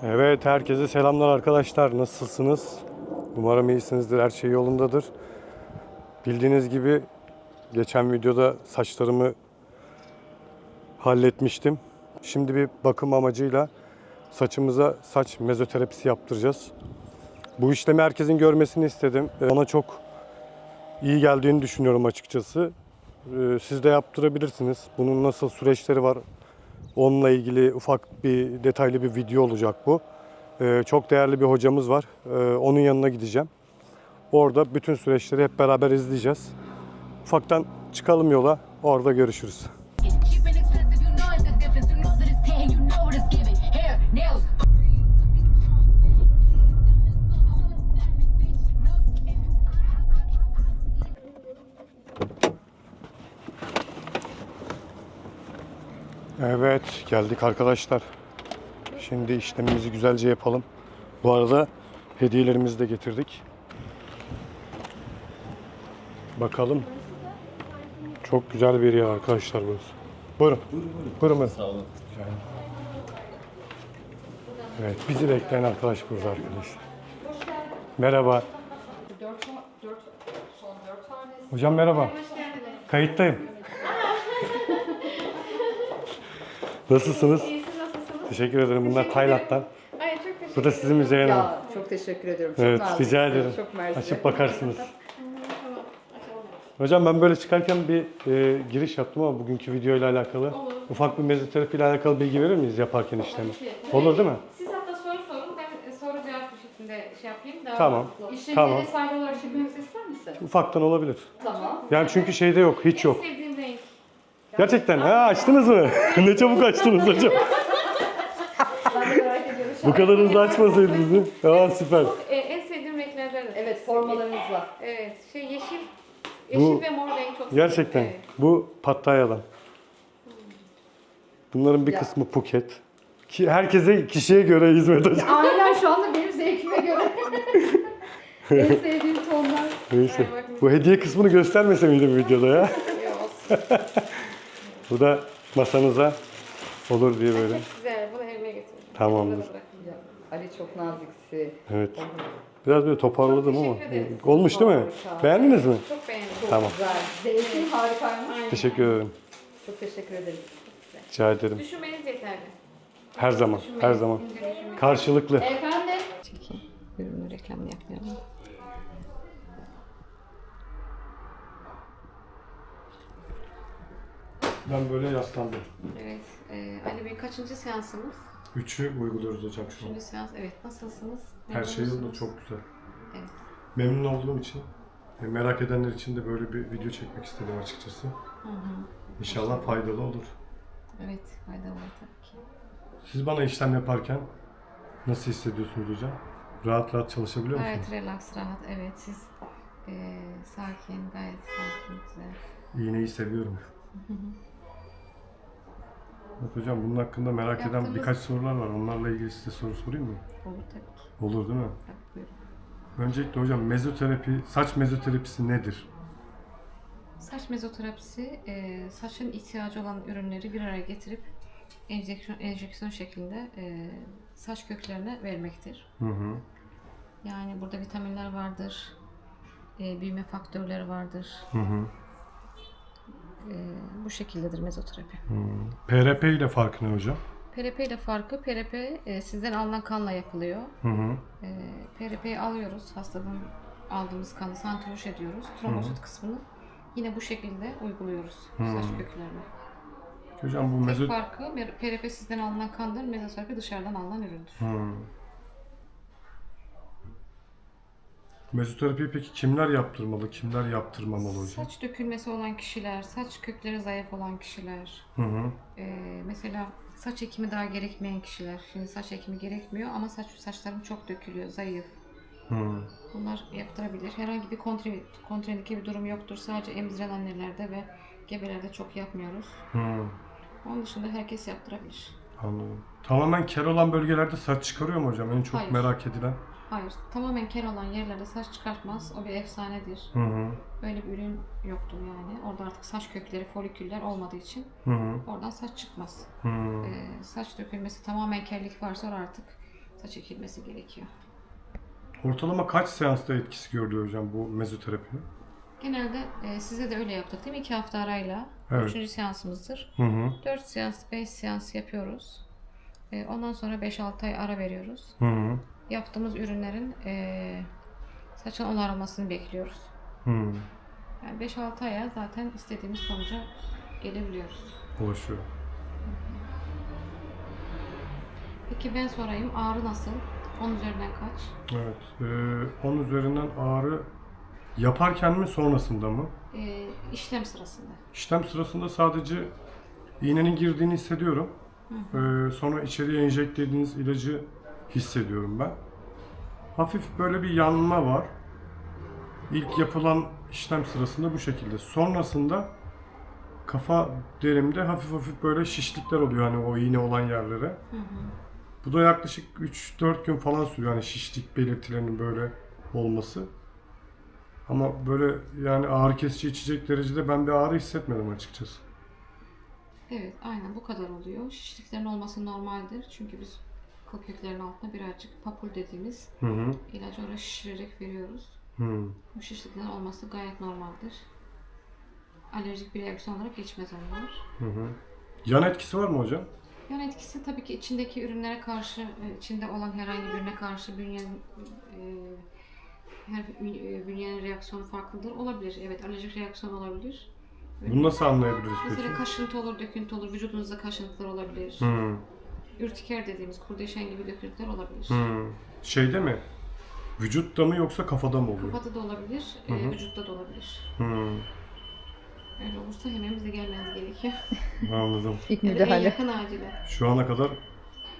Evet, herkese selamlar arkadaşlar. Nasılsınız? Umarım iyisinizdir, her şey yolundadır. Bildiğiniz gibi geçen videoda saçlarımı halletmiştim. Şimdi bir bakım amacıyla saçımıza saç mezoterapisi yaptıracağız. Bu işlemi herkesin görmesini istedim. Ona çok iyi geldiğini düşünüyorum açıkçası. Siz de yaptırabilirsiniz. Bunun nasıl süreçleri var? Onunla ilgili ufak bir detaylı bir video olacak bu. Çok değerli bir hocamız var. Onun yanına gideceğim. Orada bütün süreçleri hep beraber izleyeceğiz. Ufaktan çıkalım yola. Orada görüşürüz. Evet, geldik arkadaşlar. Şimdi işlemimizi güzelce yapalım. Bu arada hediyelerimizi de getirdik. Bakalım. Çok güzel bir yer arkadaşlar burası. Buyurun. Buyurun. Sağ olun. Evet, bizi bekleyen arkadaş burada arkadaşlar. Merhaba. Hocam merhaba. Kayıttayım. Nasılsınız? İyisiniz, nasılsınız? Teşekkür ederim. Bunlar Tayland'dan. Ay çok teşekkür Bu da sizin Müzeyyen Hanım. Ya çok teşekkür ediyorum. Çok Evet, naziksiniz. rica ederim. Çok mersi. Açıp bakarsınız. Tamam, açalım. Hocam ben böyle çıkarken bir giriş yaptım ama bugünkü videoyla alakalı. Olur. Ufak bir mezoterapi ile alakalı bilgi verir miyiz yaparken işlemi? Tabii ki. Olur değil mi? Siz hatta soru sorun, ben soru cevap bir şekilde şey yapayım. Daha Tamam. mantıklı olur. İşlemleri Tamam. sahibi olarak çekmemizi ister misin? Ufaktan olabilir. Tamam. Yani çünkü şeyde yok, hiç yok. En sevdiğim renk. Gerçekten. Ha, açtınız mı? Ne çabuk açtınız hocam. Ben de merak ediyorum. Bu kadar hızlı açmasaydınız mı? Aa, süper. En sevdiğim renklerden. Evet, formalarınızla. Evet, yeşil Bu- ve mor renk çok Gerçekten. seviyorum. Evet. Bu Pattaya'dan. Bunların bir Ya. kısmı Phuket. Ki herkese, kişiye göre hizmet hocam. Aynen şu anda benim zevkime göre. En sevdiğim tonlar. Neyse. Bu hediye kısmını göstermese miydim videoda ya? İyi olsun. Bu da masanıza olur diye böyle. Çok güzel, bunu evime getirdim. Tamamdır. Burada bırakın. Ya, Ali çok naziksi. Evet. Biraz böyle toparladım ama. Teşekkür ederiz. Olmuş değil mi? Harika. Beğendiniz mi? Çok beğendim. Tamam. Güzel. Zevkin harikaymış. Teşekkür ederim. Çok teşekkür ederim. Rica ederim. Düşünmeniz yeterli. Her zaman. Düşünmeniz, Her zaman. ince düşünmeniz. Karşılıklı. Efendim? Çekeyim. Ürünün reklamını yapmayalım. Ben böyle yaslandım. Evet. Ali Bey kaçıncı seansımız? 3'ü uyguluyoruz hocam şu an. Üçüncü seans. Evet. Nasılsınız? Her şey Memnun yolunda, musunuz? çok güzel. Evet. Memnun olduğum için, merak edenler için de böyle bir video çekmek istedim açıkçası. Hı hı. İnşallah faydalı olur. Evet. Faydalı olur tabii ki. Siz bana işlem yaparken nasıl hissediyorsunuz hocam? Rahat rahat çalışabiliyor musunuz? Gayet relax, rahat. Evet. Siz sakin, gayet sakin, güzel. İğneyi seviyorum. Evet hocam, bunun hakkında merak eden Yaptığımız- birkaç sorular var. Onlarla ilgili size soru sorayım mı? Olur tabii ki. Olur değil mi? Tabii, buyurun. Öncelikle hocam, mezoterapi, saç mezoterapisi nedir? Saç mezoterapisi, saçın ihtiyacı olan ürünleri bir araya getirip enjeksiyon şeklinde saç köklerine vermektir. Hı hı. Yani burada vitaminler vardır, büyüme faktörleri vardır. Hı hı. Bu şekildedir mezoterapi. PRP ile farkı ne hocam? PRP ile farkı, PRP sizden alınan kanla yapılıyor. Hı hı. PRP'yi alıyoruz, hastadan aldığımız kanı santrifüj ediyoruz. Trombosit kısmını yine bu şekilde uyguluyoruz saç köklerine. Hocam bu Tek farkı PRP sizden alınan kandır, mezoterapi dışarıdan alınan üründür. Mezoterapi peki kimler yaptırmalı, kimler yaptırmamalı hocam? Saç dökülmesi olan kişiler, saç kökleri zayıf olan kişiler, Hı hı. mesela saç ekimi daha gerekmeyen kişiler. Şimdi saç ekimi gerekmiyor ama saçlarım çok dökülüyor, zayıf. Hı. Bunlar yaptırabilir. Herhangi bir kontraindike bir durum yoktur. Sadece emziren annelerde ve gebelerde çok yapmıyoruz. Hı. Onun dışında herkes yaptırabilir. Anladım. Tamamen kel olan bölgelerde saç çıkarıyor mu hocam? En çok Hayır. merak edilen. Hayır, tamamen kel olan yerlerde saç çıkartmaz. O bir efsanedir. Hı hı. Böyle bir ürün yoktur yani. Orada artık saç kökleri, foliküller olmadığı için Hı hı. oradan saç çıkmaz. Hı. Saç dökülmesi, tamamen kellik varsa orada artık saç ekilmesi gerekiyor. Ortalama kaç seansta etkisi gördü hocam bu mezoterapinin? Genelde size de öyle yaptık değil mi? 2 hafta arayla. Evet. 3. seansımızdır. Hı hı. 4 seans, 5 seans yapıyoruz. Ondan sonra 5-6 ay ara veriyoruz. Hı hı. Yaptığımız ürünlerin saçın onarılmasını bekliyoruz. Hı. Yani 5-6 aya zaten istediğimiz sonuca gelebiliyoruz. Ulaşıyor. Peki ben sorayım, ağrı nasıl? 10 üzerinden kaç? Evet. 10 üzerinden ağrı yaparken mi sonrasında mı? İşlem sırasında. İşlem sırasında sadece iğnenin girdiğini hissediyorum. Sonra içeriye enjekte ettiğiniz ilacı hissediyorum ben. Hafif böyle bir yanma var. İlk yapılan işlem sırasında bu şekilde. Sonrasında kafa derimde hafif hafif böyle şişlikler oluyor hani o iğne olan yerlere. Bu da yaklaşık 3-4 gün falan sürüyor hani şişlik belirtilerinin böyle olması. Ama böyle yani ağrı kesici içecek derecede ben bir ağrı hissetmedim açıkçası. Evet, aynen bu kadar oluyor. Şişliklerin olması normaldir. Çünkü biz kıl köklerinin altına birazcık papul dediğimiz Hı hı. ilacı oraya şişirerek veriyoruz. Hı. Bu şişliklerin olması gayet normaldir. Alerjik bir reaksiyon olarak geçmez onlar. Hı hı. Yan etkisi var mı hocam? Yan etkisi tabii ki içindeki ürünlere karşı, içinde olan herhangi bir ürüne karşı bünyenin reaksiyonu farklıdır. Olabilir. Evet, alerjik reaksiyon olabilir. Bunu nasıl anlayabiliriz peki? Mesela kaşıntı olur, döküntü olur, vücudunuzda kaşıntılar olabilir. Hı. Ürtiker dediğimiz kurdeşen gibi döküntüler olabilir. Hı. Şeyde mi? Vücutta mı yoksa kafada mı oluyor? Kafada da olabilir, vücutta da olabilir. Hı. Öyle olursa hemen bize gelmeniz gerekiyor. Anladım. İlk Ya da en müdahale. yakın acile. Şu ana kadar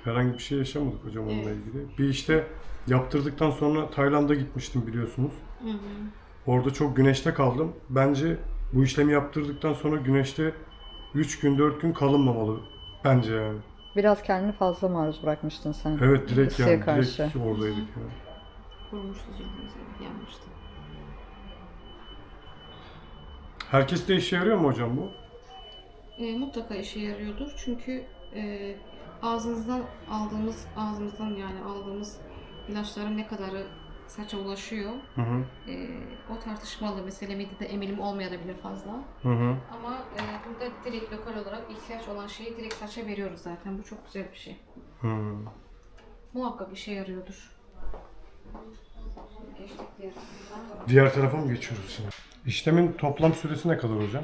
herhangi bir şey yaşamadık hocam onunla Evet. ilgili. Bir işte yaptırdıktan sonra Tayland'a gitmiştim biliyorsunuz. Hı hı. Orada çok güneşte kaldım. Bence bu işlemi yaptırdıktan sonra güneşte 3 gün 4 gün kalınmamalı. Bence yani. Biraz kendini fazla maruz bırakmıştın sen. Evet direkt Isıya yani. karşı. Direkt oradaydık yani. Kurumuştu cildimiz, yanmıştı. Herkeste işe yarıyor mu hocam bu? Mutlaka işe yarıyordur çünkü ağzımızdan yani aldığımız ilaçların ne kadarı saça ulaşıyor. Hı hı. O tartışmalı. Mesela midede emilim olmayabilir fazla. Hı hı. Ama burada direkt lokal olarak ihtiyaç olan şeyi direkt saça veriyoruz zaten. Bu çok güzel bir şey. Hı. Muhakkak işe yarıyordur. Şimdi geçtik diğer tarafa. Diğer tarafa mı geçiyoruz şimdi? İşlemin toplam süresi ne kadar hocam?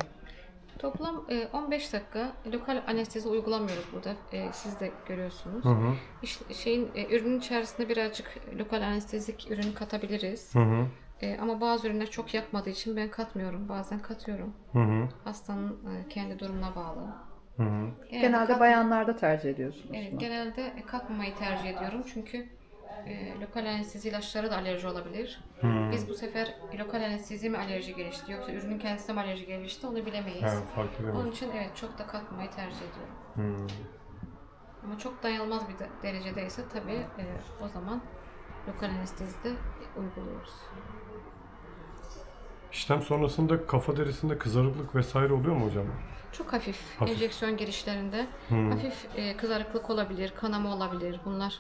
Toplam 15 dakika. Lokal anestezi uygulamıyoruz burada. Siz de görüyorsunuz. Hı hı. Ürünün içerisinde birazcık lokal anestezik ürünü katabiliriz. Hı hı. Ama bazı ürünler çok yakmadığı için ben katmıyorum. Bazen katıyorum. Hı hı. Hastanın kendi durumuna bağlı. Hı hı. Genelde bayanlarda tercih ediyorsunuz Evet, bunu. genelde katmamayı tercih ediyorum çünkü lokal anestezi ilaçlara da alerji olabilir. Biz bu sefer lokal anestezi mi alerji gelişti yoksa ürünün kendisine mi alerji gelişti onu bilemeyiz. Evet, fark edemedim. Onun için evet çok da katmamayı tercih ediyorum. Hı. Ama çok dayanılmaz bir derecedeyse tabii o zaman lokal anestezi de uyguluyoruz. İşlem sonrasında kafa derisinde kızarıklık vesaire oluyor mu hocam? Çok hafif, Hafif. enjeksiyon girişlerinde hafif kızarıklık olabilir, kanama olabilir. Bunlar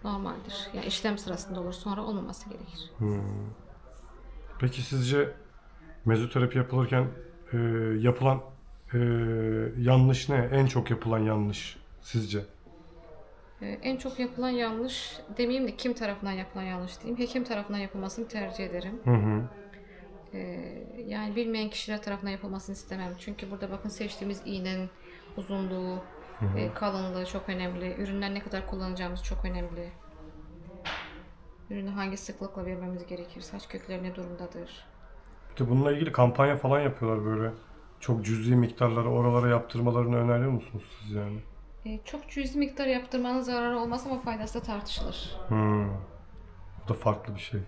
normaldir. Yani işlem sırasında olur, sonra olmaması gerekir. Peki sizce mezoterapi yapılırken yapılan yanlış ne? En çok yapılan yanlış sizce? En çok yapılan yanlış demeyeyim de kim tarafından yapılan yanlış diyeyim. Hekim tarafından yapılmasını tercih ederim. Hı hı. Yani bilmeyen kişiler tarafından yapılmasını istemem. Çünkü burada bakın seçtiğimiz iğnenin uzunluğu, kalınlığı çok önemli. Ürünler ne kadar kullanacağımız çok önemli. Ürünü hangi sıklıkla vermemiz gerekir? Saç kökleri ne durumdadır? Bir de bununla ilgili kampanya falan yapıyorlar böyle. Çok cüzi miktarları oralara yaptırmalarını öneriyor musunuz siz yani? Çok cüzi miktar yaptırmanın zararı olmaz ama faydası da tartışılır. Bu da farklı bir şey.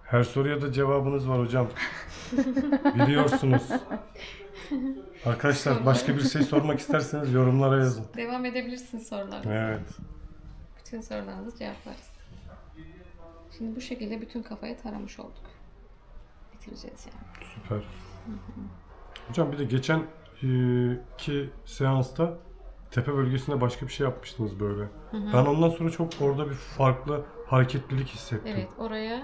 Her soruya da cevabınız var hocam. Biliyorsunuz. Arkadaşlar başka bir şey sormak isterseniz yorumlara yazın. Devam edebilirsiniz sorularınızı. Evet. Bütün sorularınızı cevaplarız. Şimdi bu şekilde bütün kafayı taramış olduk. Bitireceğiz yani. Süper. Hocam bir de geçen iki seansta tepe bölgesinde başka bir şey yapmıştınız böyle. Ben ondan sonra çok orada bir farklı hareketlilik hissettim. Evet, oraya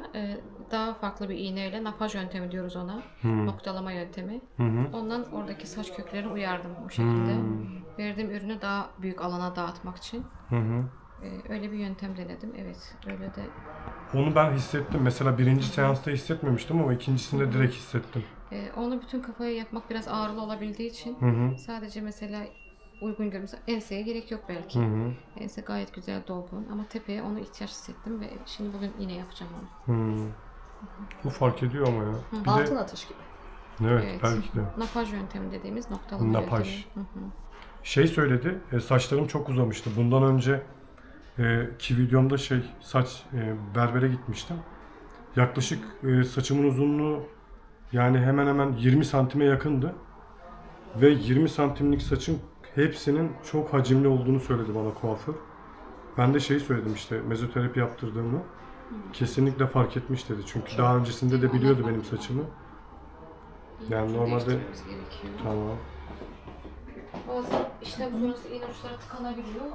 daha farklı bir iğneyle napaj yöntemi diyoruz ona. Noktalama yöntemi. Ondan oradaki saç köklerini uyardım bu şekilde. Verdiğim ürünü daha büyük alana dağıtmak için. Öyle bir yöntem denedim. Evet, öyle de. Onu ben hissettim. Mesela birinci seansta hissetmemiştim ama ikincisinde direkt hissettim. Onu bütün kafaya yapmak biraz ağrılı olabildiği için sadece mesela uygun görüyorum. Mesela enseye gerek yok belki. Ense gayet güzel dolgun ama tepeye onu ihtiyaç hissettim ve şimdi bugün yine yapacağım onu. Bu fark ediyor ama ya. Bir Altın de atış gibi. evet, belki de. Napaj yöntemi dediğimiz noktalama Napaj. yöntemi. Şey söyledi, saçlarım çok uzamıştı. Bundan önce ki videomda saç berbere gitmiştim. Yaklaşık saçımın uzunluğu yani hemen hemen 20 santime yakındı. Ve 20 santimlik saçın hepsinin çok hacimli olduğunu söyledi bana kuaför. Ben de söyledim işte mezoterapi yaptırdığımı. Kesinlikle fark etmiş dedi. Çünkü daha öncesinde de biliyordu benim saçımı. Yani normalde Değiştirmemiz gerekiyor. tamam. Bazen işlem sonrası iğne uçları tıkanabiliyor,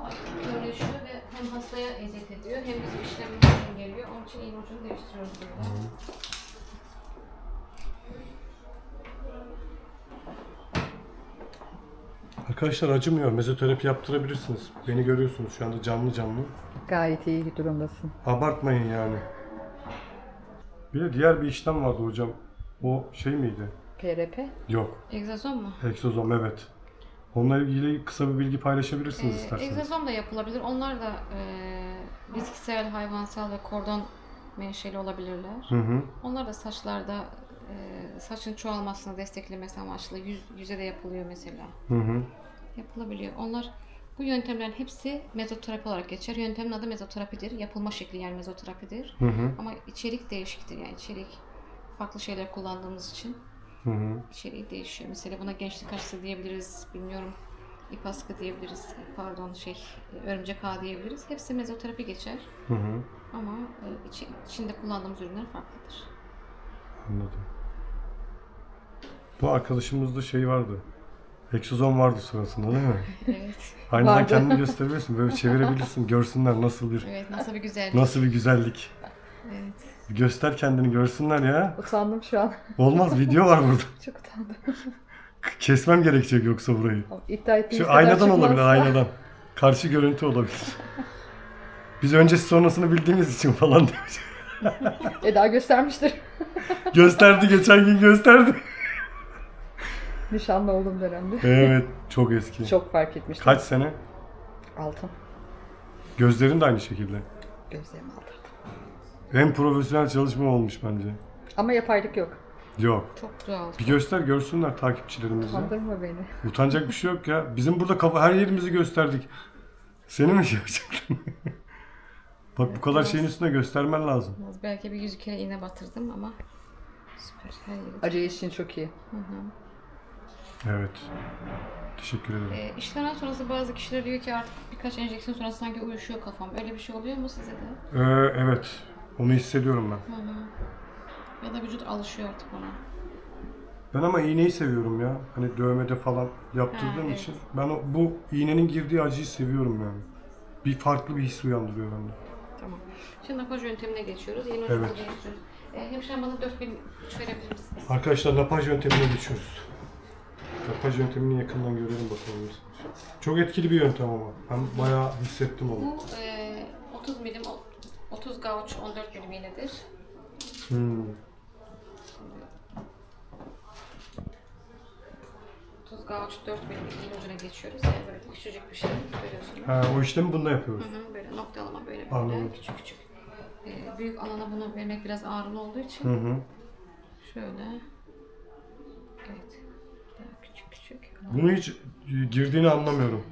körleşiyor ve hem hastaya eziyet ediyor hem bizim işlemimizi engelliyor. Onun için iğne ucunu değiştiriyoruz böyle. Arkadaşlar acımıyor. Mezoterapi yaptırabilirsiniz. Beni görüyorsunuz şu anda canlı canlı. Gayet iyi durumdasın. Abartmayın yani. Bir de diğer bir işlem vardı hocam. O miydi? PRP. Yok. Egzazom mu? Egzozom, evet. Onunla ilgili kısa bir bilgi paylaşabilirsiniz isterseniz. Egzazom da yapılabilir. Onlar da bitkisel, hayvansal ve kordon menşeli olabilirler. Onlar da saçlarda saçın çoğalmasını desteklemesi amaçlı yüze de yapılıyor mesela. Yapılabiliyor. Onlar bu yöntemlerin hepsi mezoterapi olarak geçer. Yöntemin adı mezoterapidir. Yapılma şekli yani mezoterapidir. Ama içerik değişiktir yani içerik farklı şeyler kullandığımız için içeriği değişiyor. Mesela buna gençlik aşısı diyebiliriz. Bilmiyorum. İp askı diyebiliriz. Pardon örümcek ağı diyebiliriz. Hepsi mezoterapi geçer. Ama içinde kullandığımız ürünler farklıdır. Anladım. Bu arkadaşımızda vardı. Egzozom vardı suratında değil mi? Evet. Aynadan Vardı. kendini gösterebilirsin. Böyle çevirebilirsin. Görsünler nasıl bir Evet, nasıl bir güzellik. nasıl bir güzellik. Evet. Bir göster kendini görsünler ya. Utandım şu an. Olmaz, video var burada. Çok utandım. Kesmem gerekecek yoksa burayı. İddia ettiğiniz Şu kadar aynadan çıkmazsa- olabilir, aynadan. Karşı görüntü olabilir. Biz öncesi sonrasını bildiğimiz için falan demiş. Eda göstermiştir. Gösterdi, geçen gün gösterdi. Nişanlı olduğum dönemde. Evet, çok eski. Çok fark etmiştim. Kaç sene? Altın. Gözlerin de aynı şekilde. Gözlerimi aldırdım. En profesyonel çalışma olmuş bence. Ama yapaylık yok. Yok. Çok doğal. Bir göster, görsünler takipçilerimizi. Kandırma beni. Utanacak bir şey yok ya. Bizim burada her yerimizi gösterdik. Seni mi yapacaktın? Bak bu kadar şeyin üstüne göstermen lazım. Belki bir 100 kere iğne batırdım ama süper. Her yeri. Acı için çok iyi. Evet. Teşekkür ederim. İşlem sonrası bazı kişiler diyor ki artık birkaç enjeksiyon sonrası sanki uyuşuyor kafam. Öyle bir şey oluyor mu size de? Evet. Onu hissediyorum ben. Ya da vücut alışıyor artık ona. Ben ama iğneyi seviyorum ya. Hani dövmede falan yaptırdığım evet. için. Ben bu iğnenin girdiği acıyı seviyorum yani. Bir farklı bir his uyandırıyor bende. Tamam. Şimdi napaj yöntemine geçiyoruz. Yeni Evet. ucunu değiştiriyoruz. Hemşirem bana 4003 verebilir misiniz? Arkadaşlar napaj yöntemine geçiyoruz. Napaj yöntemini yakından görelim bakalım. Çok etkili bir yöntem ama. Ben bayağı hissettim onu. Bu 30 milim, 30 gauge 14 milim iğnedir. Hmm. 30 gauge 4 milim iğne ucuna geçiyoruz. Yani böyle küçücük bir şey görüyorsunuz. Ha, o işlemi bunda yapıyoruz. Böyle noktalama böyle Anladım. küçük küçük. Büyük alana bunu vermek biraz ağrılı olduğu için şöyle. Evet. Daha küçük küçük. Bunu hiç girdiğini anlamıyorum.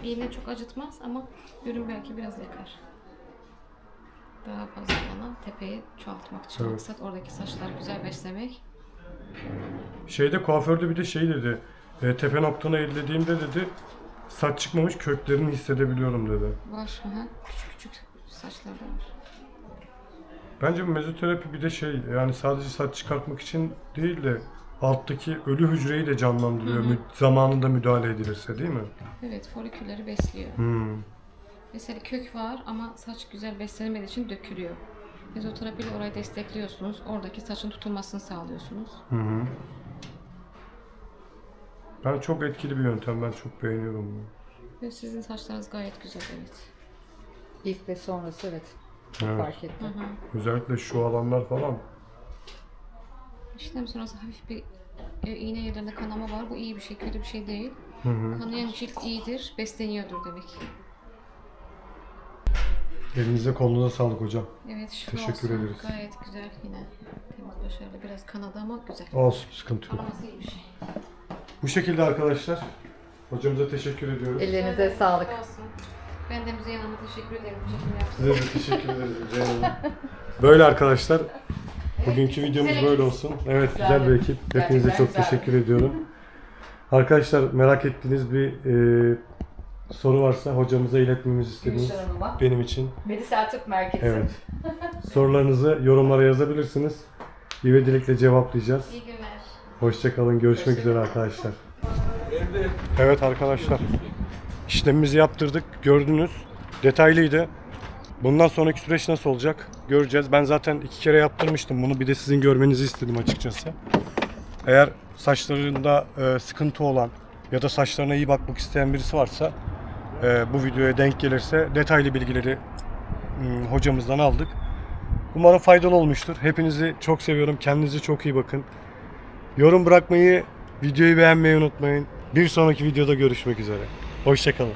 İğne çok acıtmaz ama ürün belki biraz yakar. Daha fazla alana tepeyi çoğaltmak için. Evet. Maksat oradaki saçları güzel beslemek. Kuaförde bir de dedi. Tepe noktana ellediğimde dedi saç çıkmamış köklerini hissedebiliyorum dedi. Var. Küçük küçük saçlar da var. Bence bu mezoterapi bir de yani sadece saç çıkartmak için değil de alttaki ölü hücreyi de canlandırıyor. Zamanında müdahale edilirse değil mi? Evet, folikülleri besliyor. Hmm. Mesela kök var ama saç güzel beslenemediği için dökülüyor. Mezoterapiyle orayı destekliyorsunuz. Oradaki saçın tutulmasını sağlıyorsunuz. Hı hı. Ben çok etkili bir yöntem. Ben çok beğeniyorum bunu. Ve sizin saçlarınız gayet güzel, evet. İlk ve sonrası evet. Çok Evet. fark ettim. Özellikle şu alanlar falan. İşlem sonrası hafif bir iğne yerlerinde kanama var. Bu iyi bir şey, kötü bir şey değil. Kanayan cilt iyidir, besleniyordur demek. Elinize kolunuza sağlık hocam. Evet, şifa Teşekkür olsun. ederiz. Gayet güzel yine. Temiz, başarılı. Biraz kanadı ama güzel. Olsun, sıkıntı yok. Kanaması iyi bir şey. Bu şekilde arkadaşlar. Hocamıza teşekkür ediyoruz. Ellerinize sağlık. Olsun. Ben de Müzeyyen Hanım'a teşekkür ederim. Bu çekim yaptığınız Size de teşekkür ederiz Müzeyyen Hanım. Böyle arkadaşlar. Bugünkü videomuz güzel böyle ekip. olsun. Evet, güzel bir ekip. Hepinize Gerçekten çok güzel. teşekkür ediyorum. Arkadaşlar merak ettiğiniz bir soru varsa hocamıza iletmemizi istediğiniz Gülşen Hanım'a. benim için. Medisel Tıp Merkezi. Evet. Sorularınızı yorumlara yazabilirsiniz. İvedilikle cevaplayacağız. İyi günler. Hoşça kalın. Görüşmek üzere arkadaşlar. Evet arkadaşlar. İşlemimizi yaptırdık. Gördünüz. Detaylıydı. Bundan sonraki süreç nasıl olacak? Göreceğiz. Ben zaten 2 kere yaptırmıştım bunu. Bir de sizin görmenizi istedim açıkçası. Eğer saçlarında sıkıntı olan ya da saçlarına iyi bakmak isteyen birisi varsa bu videoya denk gelirse detaylı bilgileri hocamızdan aldık. Umarım faydalı olmuştur. Hepinizi çok seviyorum. Kendinize çok iyi bakın. Yorum bırakmayı, videoyu beğenmeyi unutmayın. Bir sonraki videoda görüşmek üzere. Hoşça kalın.